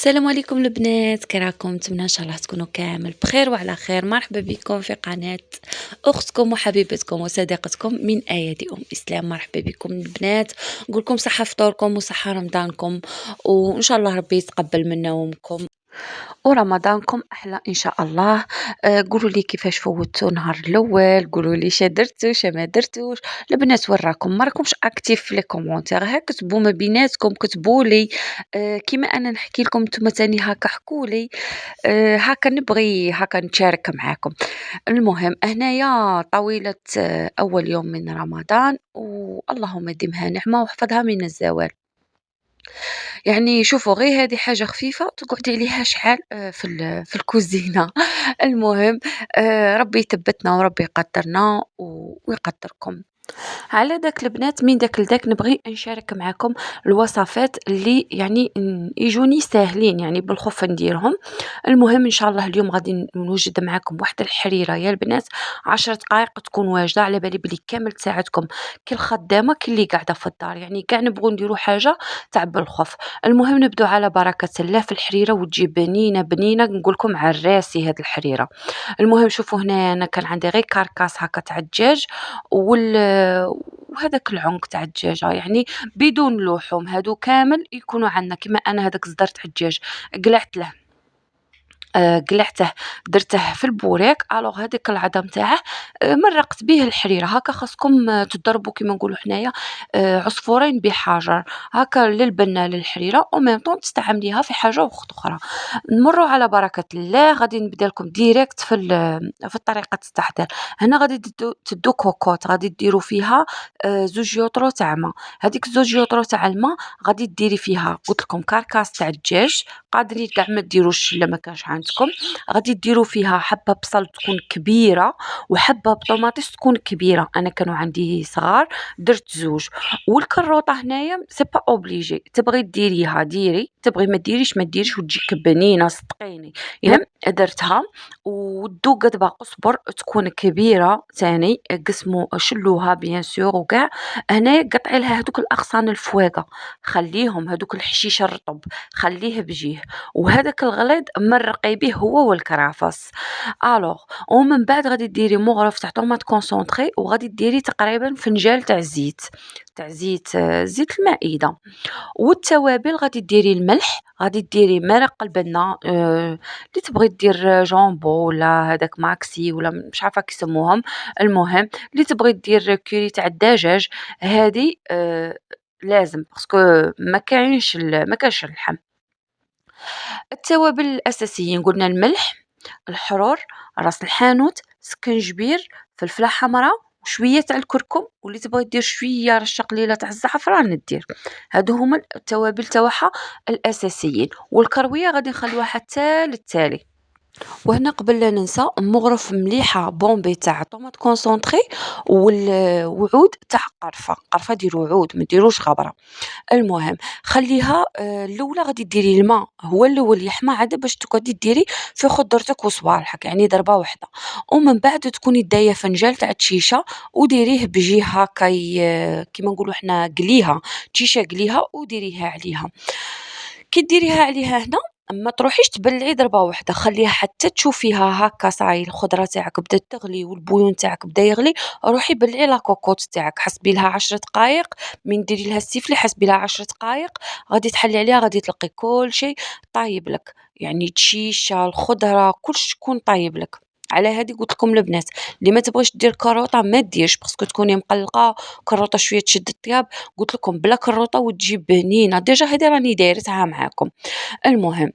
السلام عليكم البنات، كي راكم؟ نتمنى ان شاء الله تكونوا كامل بخير وعلى خير. مرحبا بكم في قناة اختكم وحبيبتكم وصديقتكم من ايادي اسلام. مرحبا بكم البنات، نقول لكم صحة فطوركم وصحة رمضانكم، وان شاء الله ربي يتقبل منا ومنكم ورمضانكم احلى ان شاء الله. قولوا لي كيفاش فوتوا النهار الاول، قولوا لي شا درتوا شا ما درتوش. البنات وراكم ما راكمش اكتيف في لي كومونتير، ها كتبوا ما بيناتكم، كتبوا لي كيما انا نحكي لكم نتوما تاني هكا حكوا لي. هكا نبغي هكا نتشارك معاكم. المهم هنايا طويلة اول يوم من رمضان، واللهم دمها نعمة واحفظها من الزوال. يعني شوفوا غير هذه حاجة خفيفة تقعدي عليها شحال في الكوزينة. المهم ربي يثبتنا وربي يقدرنا ويقدركم. على داك البنات من داك لداك نبغي نشارك معكم الوصفات اللي يعني يجوني ساهلين، يعني بالخف نديرهم. المهم ان شاء الله اليوم غادي نوجد معكم واحد الحريره يا البنات، 10 دقائق تكون واجده. على بالي بلي كامل تساعدكم كي الخدامه كي اللي قاعده في الدار، يعني كاع نبغوا نديروا حاجه تاع بالخف. المهم نبدو على بركه الله في الحريره، وتجي بنينه بنينه، نقول لكم عراسي هاد الحريره. المهم شوفوا هنا انا كان عندي غير كاركاس هكا تاع الدجاج وهذاك العنق تاع الدجاجه، يعني بدون لحوم. هادو كامل يكونوا عندنا. كما انا هذاك الصدر تاع الدجاج قلعت له، قلعته درته في البوريك. الوغ هذيك العظم تاعه مرقت به الحريره. هكا خاصكم تضربوا كيما نقولوا حنايا عصفورين بحجر، هكا للبنه للحريره او ميم طون تستعمليها في حاجه اخرى. نمروا على بركه الله، غادي نبدا لكم ديريكت في طريقه التحضير. هنا غادي تدو كوكوط، غادي ديروا فيها 2 يوطرو تاع ما. هذيك 2 يوطرو تاع الماء غادي ديري فيها، قلت لكم كاركاس تاع الدجاج، قادرين كاع ما ديروش الا ما كانش عندكم. غادي ديروا فيها حبه بصل تكون كبيره وحبه بطوماطيس تكون كبيره، انا كانوا عندي صغار درت 2. والكروطه هنايا سي با اوبليجي، تبغي ديريها ديري، تبغي ما ديريش ما ديريش، وتجيك بنينه صدقيني. المهم درتها ودو قدبه قزبر تكون كبيره ثاني، قسموا شلوها بيان سور. وكاع هنايا قطعي لها هذوك الاغصان الفواقه، خليهم هذوك الحشيش الرطب خليه بجيه، وهذاك الغليظ مرقي به هو والكرافس. الوغ ومن بعد غادي ديري مغرف تاع طوماط كونسونطري، وغادي ديري تقريبا فنجال تاع زيت، زيت المائده. والتوابل غادي ديري الملح، غادي ديري مرق البنه، اللي تبغي دير جامبو ولا هذاك ماكسي ولا مش عارفه كيسموهم. المهم اللي تبغي دير كوري تاع الدجاج، هذه لازم باسكو ما كاينش اللحم. التوابل الأساسيين قلنا الملح، الحرور، راس الحانوت، سكنجبير، فلفلة حمراء، وشوية تاع الكركم، واللي تبغي دير شوية رشة قليلة تاع الزعفران دير. هادو هما التوابل تاعها الأساسيين، والكروية غادي نخليوها حتى للتالي. وهنا قبل لا ننسى مغرف مليحة بومبي تاع طوماط كونسونطري، وعود تاع قرفة ديروا عود ما ديروش غبرة. المهم خليها الاولى غادي ديري الماء هو الاول يحمى عاد باش تقعدي ديري في خضرتك وصوالحك، يعني ضربه واحده. ومن بعد تكوني دايه فنجال تاع الشيشه وديريه بجهه هكا كيما نقولوا حنا قليها تشيشه قليها وديريها عليها. كي ديريها عليها هنا ما تروحيش تبلعي ضربه واحده، خليها حتى تشوفيها هكا صاي الخضره تاعك بدات تغلي والبويون تاعك بدا يغلي. روحي بلعي لا كوكوط تاعك، حسبي لها 10 دقائق. من ديري لها السيفلي حسبي لها 10 دقائق، غادي تحلي عليها غادي تلقي كل شيء طايب لك، يعني تشيشه الخضره كلش تكون طايب لك. على هذه قلت لكم البنات اللي ما تبغيش دير كروطه ما ديرش، باسكو تكوني مقلقه كروطه شويه تشد الطياب. قلت لكم بلا كروطه وتجيب بنينه، ديجا هذه راني دايرتها معاكم. المهم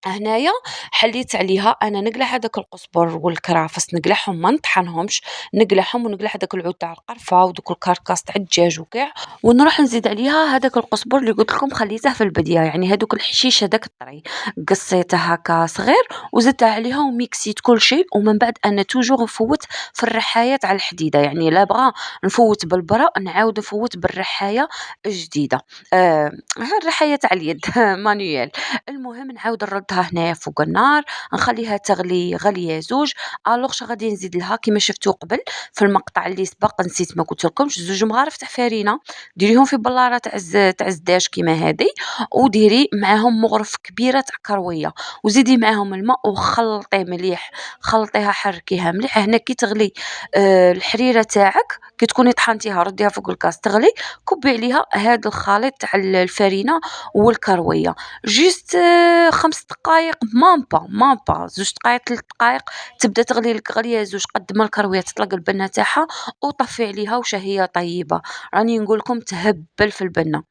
هنايا حليت عليها انا نقلع هذاك القزبر والكرافس، نقلعهم ما نطحنهمش، نقلعهم ونقلع هذاك العود تاع القرفه ودوك الكركاس تاع الدجاج وكاع، ونروح نزيد عليها هذاك القزبر اللي قلت لكم خليته في البدايه، يعني هذوك الحشيش هذاك الطري قصيته هكا صغير وزدتها عليها وميكسيت كل شيء. ومن بعد انا توجور نفوت في الرحايات على الحديده، يعني لا بغا نفوت بالبرا نعاود نفوت بالرحايه الجديده، الرحايه تاع اليد مانيوال. المهم نعاود نردها نحطها هنايا فوق النار، نخليها تغلي غلية زوج. الوغ غادي نزيد لها كيما شفتو قبل في المقطع اللي سبق، نسيت ما قلتلكمش، 2 مغارف تاع فرينة، ديريهم في بلارة تاع الزداج كيما هذه، وديري معاهم مغرف كبيرة تاع كروية، وزيدي معاهم الماء وخلطي مليح، خلطيها حركيها مليح. هنا كي تغلي الحريرة تاعك، كي تكوني طحنتيها رديها فوق الكاس تغلي، كبي عليها هاد الخليط تاع الفرينة والكروية. جيست 5 دقايق، مام با 2 دقايق 3 دقايق، تبدا تغلي لك غليه زوج قد ما الكرويه تطلق البنه تاعها، وطفي عليها وشهيه طيبه. راني نقول لكم تهبل في البنه،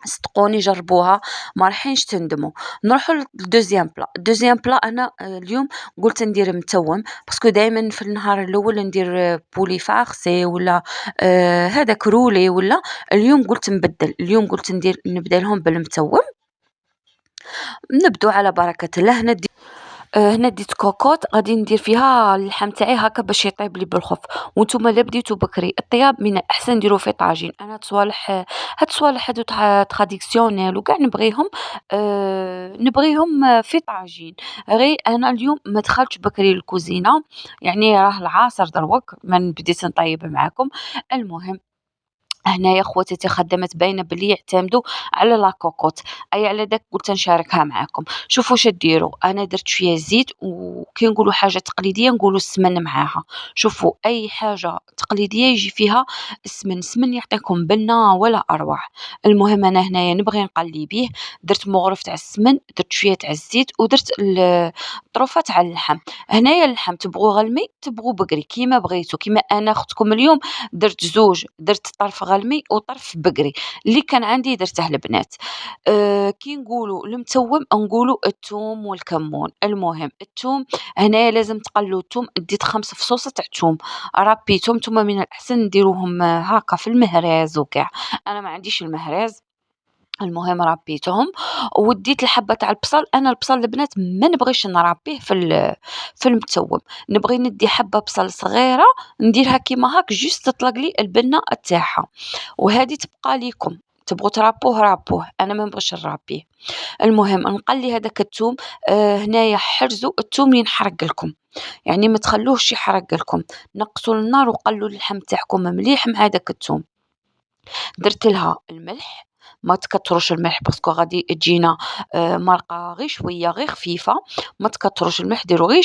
صدقوني جربوها ما راحينش تندموا. نروحوا للدوزيام بلا. الدوزيام بلا انا اليوم قلت ندير متوم، باسكو دائما في النهار الاول ندير بولي فارسي ولا هذاك رولي، ولا اليوم قلت نبدل، اليوم قلت نبدا لهم بالمتوم. نبدو على بركة الله. هنا ديت كوكوط غادي ندير فيها اللحم تاعي هكا باش يطيب لي بالخف. وانتم لا بديتو بكري الطياب من الاحسن نديرو في طاجين. انا تصوالح هاد صوالح هادو تراديكسيونيل وكاع نبغيهم في طاجين. غير انا اليوم ما دخلتش بكري الكوزينه، يعني راه العصر دروك من بديت نطيب معاكم. المهم هنايا خواتاتي خدامات باينه بلي يعتمدوا على لا كوكوط، اي على داك قلت نشاركها معاكم. شوفوا واش ديروا، انا درت شويه زيت، وكي نقولوا حاجه تقليديه نقولوا السمن معاها. شوفوا اي حاجه تقليديه يجي فيها السمن يعطيكم بنه ولا اروع. المهم انا هنايا نبغي نقلي بيه، درت مغرف تاع السمن، درت شويه تاع الزيت، ودرت الطروفه تاع اللحم. هنايا اللحم تبغوا غلمي تبغوا بقري كيما بغيتو، كيما انا اختكم اليوم درت زوج، درت طرف غلمي وطرف بقري، اللي كان عندي درته البنات. كي نقولوا المتوم نقولوا الثوم والكمون. المهم الثوم هنايا لازم تقلوا الثوم، ديت 5 فصوص تاع الثوم، ربيتهم. ثم من الاحسن نديروهم هكا في المهراز وكاع، انا ما عنديش المهراز. المهم ربيتهم، وديت الحبة تاع البصل. انا البصل البنات ما نبغيش نربيه في المتوم، نبغي ندي حبة بصل صغيرة نديرها كيما هاك جوست تطلق لي البنة تاعها، وهذه تبقى ليكم تبغوا تربوه ربوه، انا ما نبغيش نربيه. المهم نقلي هذاك الثوم. هنايا حرزوا الثوم ينحرق لكم، يعني ما تخلوهش يحرق لكم، نقصوا النار وقلوا اللحم تاعكم مليح مع داك الثوم. درت لها الملح، ما تكتروش الملح باسكو غادي تجينا مرقه غير شويه غير خفيفه، ما تكتروش الملح، ديروا غير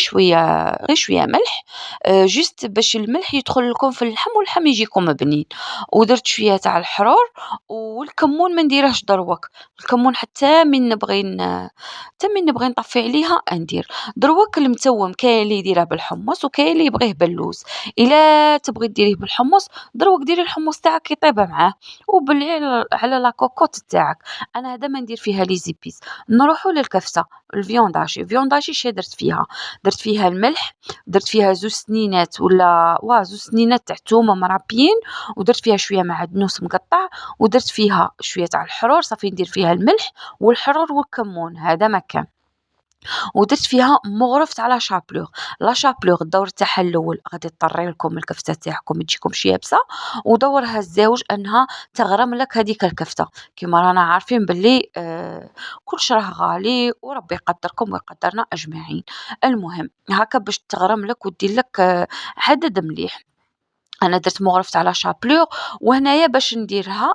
شويه ملح، جوست باش الملح يدخل لكم في اللحم واللحم يجيكم بنين. ودرت شويه تاع الحرور، والكمون ما نديرهش دروك، الكمون حتى من نبغي نطفي عليها ندير. دروك المتوم كاين اللي يديره بالحمص وكاين اللي يبغيه باللوز. الا تبغي ديريه بالحمص دروك ديري الحمص تاعك يطيب معاه، وبلعي على لا كوكوط تاعك. انا هذا ما ندير فيها لي زيبيس. نروحوا للكفته، الفيونداشي شي درت فيها، درت فيها الملح، درت فيها 2 سنينات ولا 2 سنينات تاع تومه مرابيين، ودرت فيها شويه معدنوس مقطع، ودرت فيها شويه تاع الحرور صافي ندير فيها الملح والحرور والكمون هذا ما كان. ودرت فيها مغرف تاع لا شابلوغ الدور تاعها الاول غادي تطري لكم الكفته تاعكم تجيكمش يابسه، ودورها الزوج انها تغرم لك هذيك الكفته. كما رانا عارفين باللي كلش راه غالي، وربي يقدركم ويقدرنا اجمعين. المهم هكا باش تغرم لك ودير لك عدد مليح. انا درت مغرف تاع لا شابلور، وهنايا باش نديرها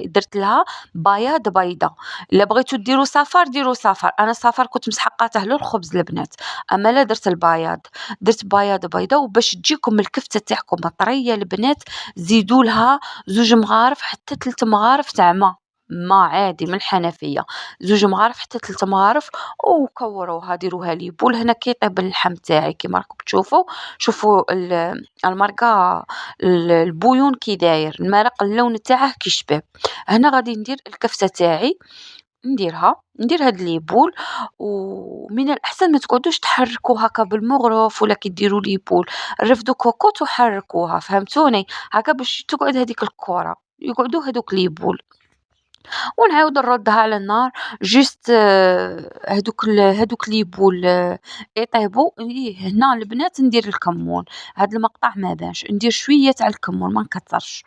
درت لها بياض بيضه. الا بغيتو ديروا صفار ديروا صفار، انا الصفار كنت مسحقاته للخبز البنات، اما لا درت البياض، درت بياض بيضه. وباش تجيكم الكفته تاعكم طريه البنات زيدوا لها 2 مغارف حتى 3 مغارف تاع ما عادي من الحنفيه، 2 مغارف حتى 3 مغارف، وكوروها ديروها لي بول. هنا كيطيب اللحم تاعي كيما راكم تشوفوا. شوفوا المرقه البويون كي داير المرق اللون تاعه كي شباب. هنا غادي ندير الكفته تاعي، ندير هاد لي بول. ومن الاحسن ما تقعدوش تحركوا هكا بالمغرف، ولا كي ديروا لي بول رفدوا كوكوط وحركوها، فهمتوني؟ هكا باش تقعد هذيك الكره يقعدوا هذوك لي بول، ونعاود نردها على النار. جوست هادوك لي بول يطيبوا. هنا البنات ندير الكمون، هاد المقطع ما بانش ندير شويه تاع الكمون ما نكثرش.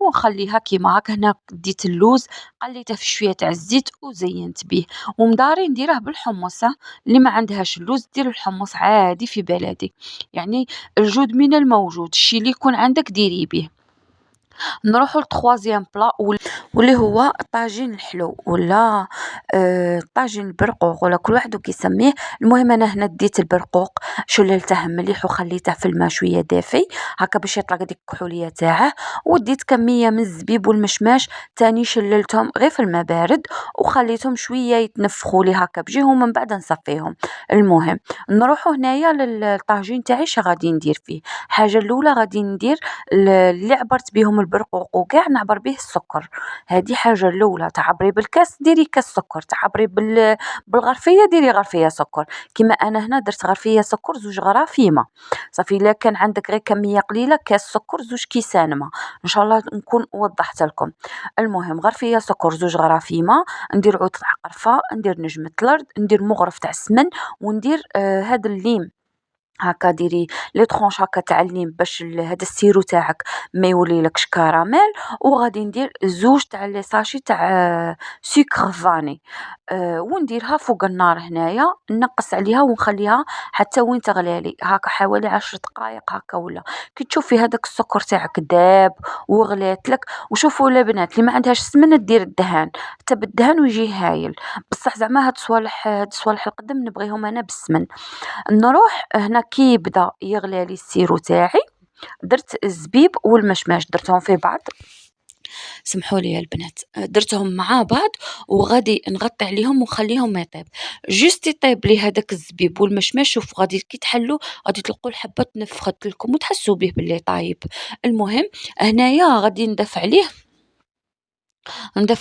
ونخليها كيما هاك. هنا ديت اللوز قليته في شوية تاع الزيت وزينت به. ومداري نديره بالحمص، اللي ما عندهاش اللوز دير الحمص عادي في بلدي، يعني الجود من الموجود، الشي اللي يكون عندك ديري به. نروحو لتخوازيام بلا واللي هو الطاجين الحلو ولا الطاجين البرقوق ولا كل واحد وكيسميه. المهم انا هنا ديت البرقوق، شللته مليح وخليته في الماء شويه دافي هكا باش يطلق ديك الكحوليه تاعه. وديت كميه من الزبيب والمشماش تاني شللتهم غير في الماء بارد وخليتهم شويه يتنفخوا لي هكا بجيهم، من بعد نصفيهم. المهم نروحو هنايا للطاجين تاعي. ش غادي ندير فيه؟ حاجه الاولى غادي ندير اللي عبرت بهم البرقوق وكاع نعبر به السكر. هذه حاجه الاولى. تعبري بالكاس ديري كاس سكر، تعبري بالغرفيه ديري غرفيه سكر. كما انا هنا درت غرفيه سكر زوج غرافيمه صافي. الا كان عندك غير كميه قليله كاس سكر زوج كيسان ما، ان شاء الله نكون وضحت لكم. المهم غرفيه سكر زوج غرافيمه، ندير عود تاع قرفه، ندير نجمه الارض، ندير مغرف تاع السمن، وندير هذا الليم هاكا. ديري لي طرونش هاكا تاع الليم باش هذا السيرو تاعك ما يوليلكش كراميل. وغادي ندير زوج تاع لي ساشي تاع سكر فاني ونديرها فوق النار هنايا، نقص عليها ونخليها حتى وين تغلالي هاكا حوالي 10 دقائق هاكا. ولا كي تشوفي هذاك السكر تاعك داب وغلات لك. وشوفوا البنات اللي ما عندهاش السمن دير الدهان، حتى بالدهان ويجي هايل. بصح زعما هاد الصوالح القدم نبغيهم انا بالسمن. نروح هنا كي يبدا يغلى لي السيرو تاعي، درت الزبيب والمشماش درتهم في بعض. سمحوا لي يا البنات، درتهم مع بعض وغادي نغطي عليهم ونخليهم يطيب. جوست يطيب لي هذاك الزبيب والمشماش، شوف غادي كي تحلو غادي تلقوا الحبه تنفخت لكم وتحسوا به باللي طايب. المهم هنايا غادي نضيف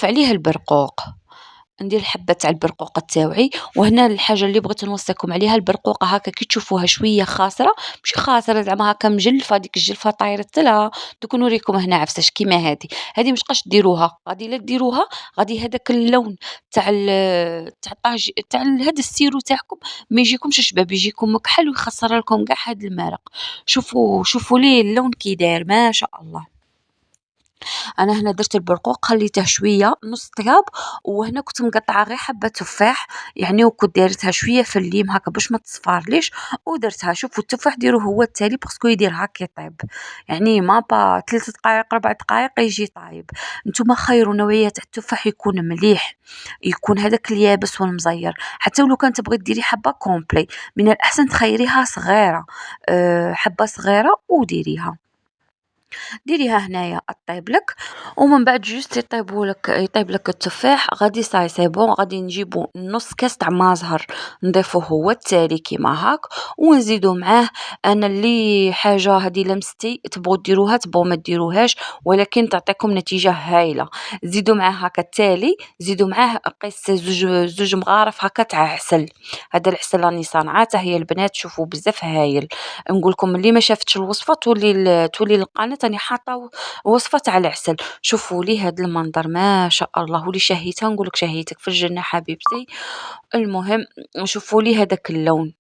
عليه البرقوق، ندير حبة تاع البرقوقة تاوعي. وهنا الحاجة اللي بغيت نوصيكم عليها، البرقوقة هاكا كي تشوفوها شوية خاسرة، ماشي خاسرة زعما هاكا مجلفة، ديك الجلفة طايرت لها. دوك نوريكم هنا عفساش كيما هذه مش قاش ديروها، غادي لا ديروها غادي هذاك اللون تاع تاع تاع هذا السيرو تاعكم ما يجيكمش شباب، يجيكم مكحل ويخسر لكم كاع هذا المرق. شوفوا ليه اللون كي داير ما شاء الله. انا هنا درت البرقوق خليته شويه نص طياب، وهنا كنت مقطعه غير حبه تفاح يعني، وكنت دايرتها شويه في الليم هكا باش ما تصفارليش ودرتها. شوفوا التفاح ديروه هو التالي باسكو يدير هكا يطيب، يعني ما با 3 دقائق 4 دقائق يجي طايب. نتوما خيروا نوعيه تاع التفاح يكون مليح، يكون هذاك اليابس والمزير. حتى ولو كان تبغي ديري حبه كومبلي من الاحسن تخيريها صغيره، حبه صغيره وديريها هنايا طيب لك. ومن بعد جوست يطيب لك التفاح غادي سي بون. غادي نجيبو نص كاس تاع ما زهر نضيفوه هو التالي كيما هاك، ونزيدو معاه. انا اللي حاجه هذه لمستي تبغوا ديروها تبغوا ما ديروهاش، ولكن تعطيكم نتيجه هايله. زيدوا معاه هكا التالي، زيدوا معاه قيس زوج مغارف هكا تاع عسل. هذا العسل راني صانعاته هي البنات، شوفوا بزاف هايل. نقول لكم اللي ما شافتش الوصفه تولي للقناه راني حاطه وصفه تاع العسل. شوفوا لي هذا المنظر ما شاء الله، ولي شهيتها نقول لك شهيتك في الجنه حبيبتي. المهم شوفوا لي هذاك اللون.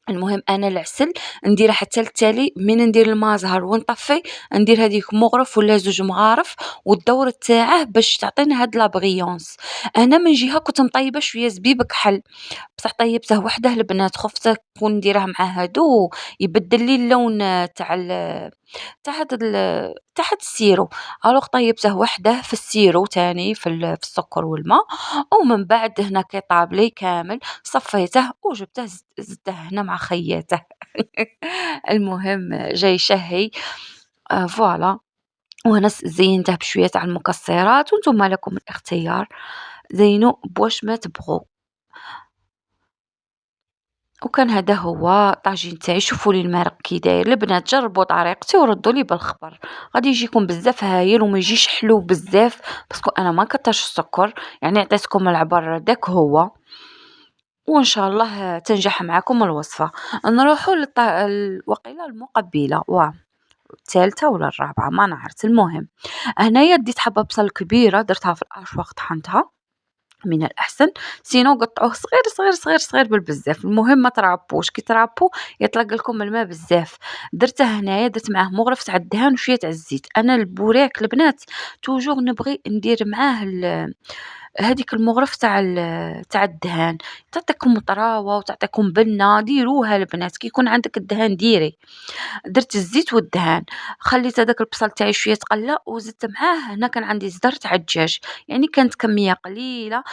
المهم انا العسل نديره حتى التالي، من ندير الماء زهر ونطفي ندير هذيك مغرف ولا زوج مغارف والدور تاعه باش تعطينا هاد لابغيونس. انا من جهه كنت مطيبه شويه زبيب كحل، بصح طيبته وحده البنات خفت كون نديره مع هادو يبدل لي اللون تاع هاد السيرو. الوغ طيبته وحده في السيرو تاني في السكر والماء. ومن بعد هنا كي طاب لي كامل صفيته وجبته زدته هنا مع خياته. المهم جاي شهي فوالا. وهنا زينته بشويه تاع المكسرات، وانتم لكم الاختيار زينوا بواش ما تبغوا. وكان هذا هو طاجين تاعي. شوفوا لي المرق كي داير البنات، جربوا طريقتي وردوا لي بالخبر، غادي يجيكم بزاف هايل وما يجيش حلو بزاف باسكو انا ما كترش السكر، يعني عطيتكم العبر داك هو. وان شاء الله تنجح معكم الوصفه. نروحوا الوقيله المقبله الثالثه ولا الرابعه ما نعرفت. المهم هنايا ديت حبه بصل كبيره درتها في الاشواق طحنتها، من الأحسن، سينو قطعوه صغير صغير صغير صغير بالبزاف. المهم ما ترابوش، كي ترابو يطلق لكم الماء بزاف. درته هنايا، درت معاه مغرف تاع الدهان وشويه تاع الزيت. انا البوراك البنات توجور نبغي ندير معاه هذيك المغرف تاع الدهان، تعطيكم طراوه وتعطيكم بنه. ديروها البنات كي يكون عندك الدهان ديري. درت الزيت والدهان، خليت هذاك البصل تاعي شويه تقلى وزدت معاه. هنا كان عندي زدر تاع الدجاج، يعني كانت كميه قليله.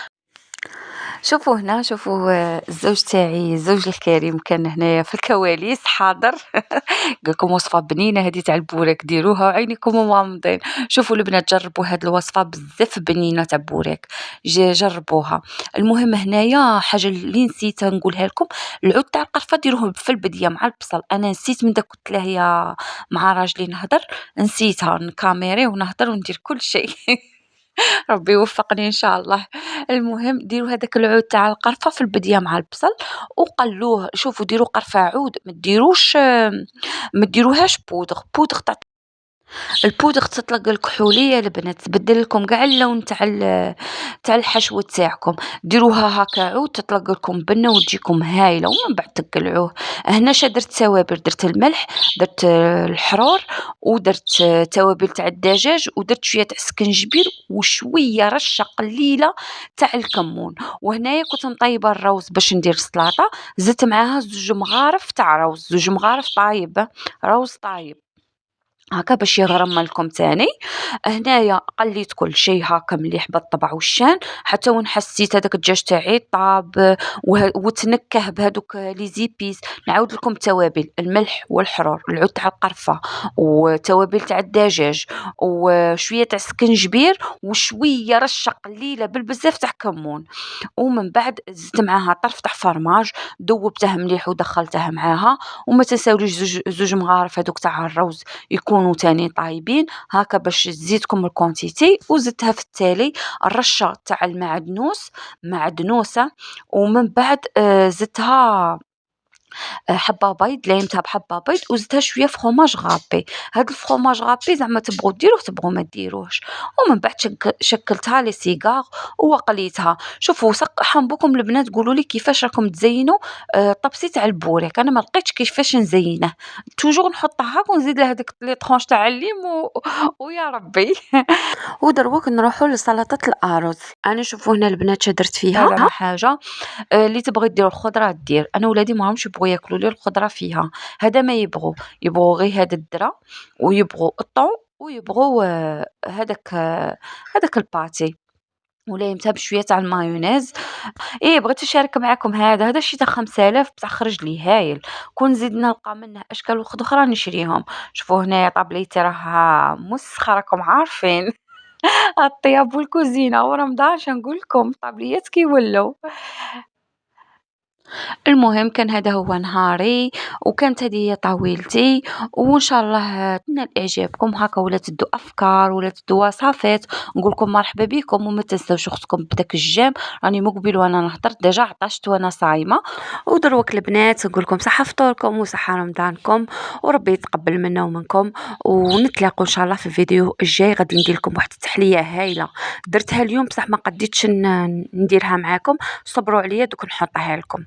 شوفوا هنا، شوفوا الزوج تاعي، الزوج الكريم كان هنايا في الكواليس حاضر. قال لكم وصفة بنينة هذه تاع البوراك، ديروها وعينيكم وغامضين. شوفوا البنات جربوا هذه الوصفة بزاف بنينة تاع بوراك، جربوها. المهم هنايا حاجة اللي نسيت نقولها لكم، العود تاع القرفة ديروه في البدية مع البصل. انا نسيت من داك قلت له يا مع راجلي نهضر، نسيتها نكاميري ونهضر وندير كل شيء. ربي يوفقني إن شاء الله. المهم ديروا هذاك العود تاع القرفة في البدية مع البصل وقلوه. شوفوا ديروا قرفة عود، ما ديروهاش بودغ تاع البودغ تطلق الكحولية البنات، تبدل لكم كاع اللون تاع الحشو تاعكم. ديروها هكا عود تطلق لكم بنة وتجيكم هايلة، ومن بعد تقلعوه. هنا درت توابل، درت الملح، درت الحرور، ودرت توابل تاع الدجاج، ودرت شوية تاع السكنجبير وشوية رشة قليلة تاع الكمون. وهنايا كنت مطيبة الروز باش ندير سلطة، زدت معاها 2 مغارف تاع روز، 2 مغارف طايب، روز طايب هاكا باش يغرم لكم تاني. هنايا قليت كل شيء هاكا مليح بالطبع والشان، حتى وين حسيت هذاك الدجاج تاعي طاب وتنكه بهذوك لي زيبيس. نعاود لكم التوابل، الملح والحرور، العود تاع القرفه، وتوابل تاع الدجاج، وشويه تاع السكنجبير، وشويه رشه قليله بالبزاف تاع كمون. ومن بعد زدت معاها طرف تاع فرماج، ذوبته مليح ودخلته معاها. وما تنساوليش زوج مغارف هذوك تاع الروز يكونوا تاني طايبين هاكا باش تزيدكم الكونتيتي. وزدتها في التالي الرشه تاع المعدنوس، معدنوسه. ومن بعد زدتها حبة بيض، ليمتها بحبة بيض، وزدتها شوية فخوماج غابي. هاد الفخوماج غابي زعما تبغوا ديروه تبغوا ما ديروهش. ومن بعد شكلتها لي سيغار وقليتها. شوفوا حنبوكم البنات قولوا لي كيفاش راكم تزينوا الطبسي تاع البوريك. انا ما لقيتش كيفاش نزينه، توجور نحطها هاك ونزيد له هذيك لي طرونش تاع الليم ويا ربي. ودروك نروحوا لسلطة الأرز. أنا شوفوا هنا البنات درت فيها زعما حاجة اللي تبغي دير الخضرة دير. أنا ولادي ماهمش يبغوا ياكلوا لي الخضرة فيها، هذا ما يبغوا غير هذا الدرة، ويبغوا الطون، ويبغوا هذاك الباتي، ولا يمتها بشويه تاع المايونيز. ايه بغيت نشارك معكم هذا شي تاع 5000 بصح خرج لي هايل. كون نزيد نلقى منه اشكال اخرى نشريهم. شوفوا هنايا طابليتي راها مسخه، راكم عارفين. الطياب والكوزينه ورمضان شنقول لكم طابليات كيولوا. المهم كان هذا هو نهاري، وكانت هذه هي طاولتي. وان شاء الله تنال اعجابكم هكا، ولا تدوا افكار ولا تدوا وصفات. نقول لكم مرحبا بكم، وما تنساوش اختكم بداك الجام. راني مقبل وانا نهضر ديجا عطشت وانا صايمه. ودروك البنات نقول لكم صحه فطوركم وصحه رمضانكم، وربي يتقبل منا ومنكم. ونتلاقوا ان شاء الله في الفيديو الجاي، غادي ندير لكم واحد التحليه هايله درتها اليوم بصح ما قديتش نديرها معاكم. صبروا عليا دوك نحطها لكم.